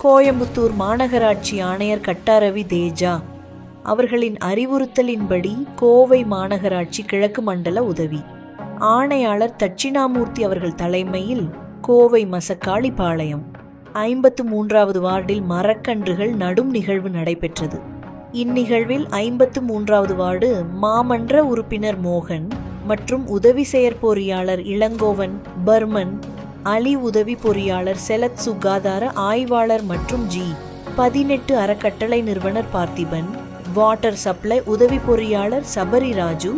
கோயம்புத்தூர் மாநகராட்சி ஆணையர் கட்டாரவி தேஜா அவர்களின் அறிவுறுத்தலின்படி கோவை மாநகராட்சி கிழக்கு மண்டல உதவி ஆணையாளர் தட்சிணாமூர்த்தி அவர்கள் தலைமையில் கோவை மசக்காளிபாளையம் 53வது வார்டில் மரக்கன்றுகள் நடும் நிகழ்வு நடைபெற்றது. இந்நிகழ்வில் 53வது வார்டு மாமன்ற உறுப்பினர் மோகன் மற்றும் உதவி செயற்பொறியாளர் இளங்கோவன், பர்மன், அலி உதவி பொறியாளர் செலத், சுகாதார ஆய்வாளர் மற்றும் G18 அறக்கட்டளை நிறுவனர் பார்த்திபன், வாட்டர் சப்ளை உதவி பொறியாளர் சபரி ராஜு,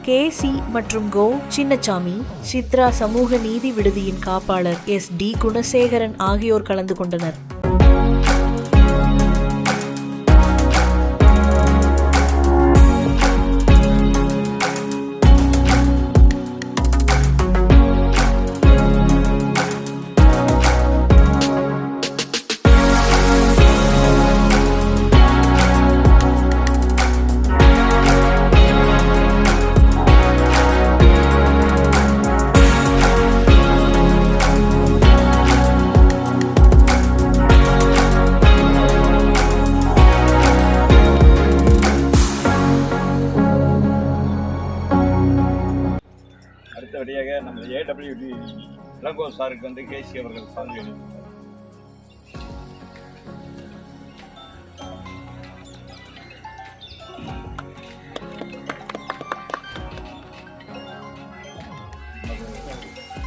KC மற்றும் கோ சின்னசாமி, சித்ரா சமூக நீதி விடுதியின் காப்பாளர் SD குணசேகரன் ஆகியோர் கலந்து கொண்டனர். அடுத்தபடியாக நம்ம AWD இளங்கோ சாருக்கு வந்து KC அவர்கள் சால்வை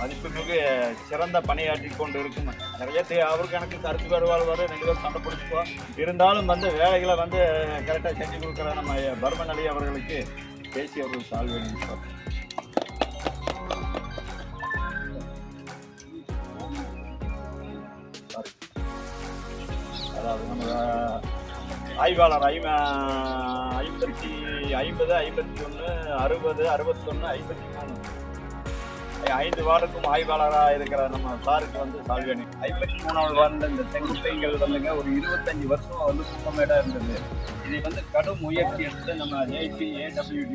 மதிப்புமிகு சிறந்த பணியாற்றி கொண்டு இருக்கும். நிறைய அவருக்கு எனக்கு கருத்து வேறுபாடு 2 பேரும் சண்டை பிடிச்சிக்குவோம். இருந்தாலும் வந்து வேலைகளை வந்து கரெக்டாக செஞ்சு கொடுக்குற நம்ம பர்மன் அலி அவர்களுக்கு KC அவர்கள் சால்வை சார். அதாவது நம்ம ஆய்வாளர் 50, 51, 60, 61, 53 5 வார்டுக்கும் ஆய்வாளராக இருக்கிற நம்ம சாருக்கு வந்து சால்வேணி. 53வது வார்டில் இந்த செங்குப்பைகள் வந்துங்க ஒரு 25 வருஷம் வந்து சுத்தமேடாக இருந்தது. இதை வந்து கடும் முயற்சி எடுத்து நம்ம JC AWD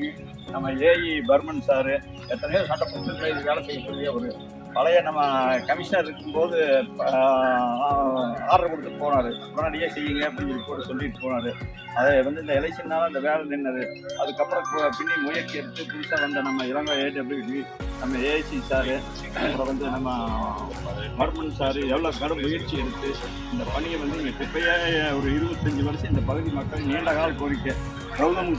நம்ம AE பர்மன் சாரு எத்தனையோ சட்டப்பூர்வத்தில் இது வேலை செய்யக்கூடிய ஒரு பழைய நம்ம கமிஷனர் இருக்கும்போது ஆர்டர் கொடுத்து போனார். உடனடியே செய்யுங்க அப்படின்னு கூட சொல்லிட்டு போனார். அதை வந்து இந்த எலெக்ஷன்னால அந்த வேலை நின்னது. அதுக்கப்புறம் பின்னி முயற்சி எடுத்து புதுசாக வந்த நம்ம இளங்கோ AWD நம்ம AIC சாரு, அப்புறம் வந்து நம்ம பர்மன் சாரு எவ்வளோ கடும் முயற்சி எடுத்து இந்த பணியை வந்து இங்கே குப்பையே ஒரு 25 வருஷம் இந்த பகுதி மக்கள் நீண்ட கால கோரிக்கை. கௌதம்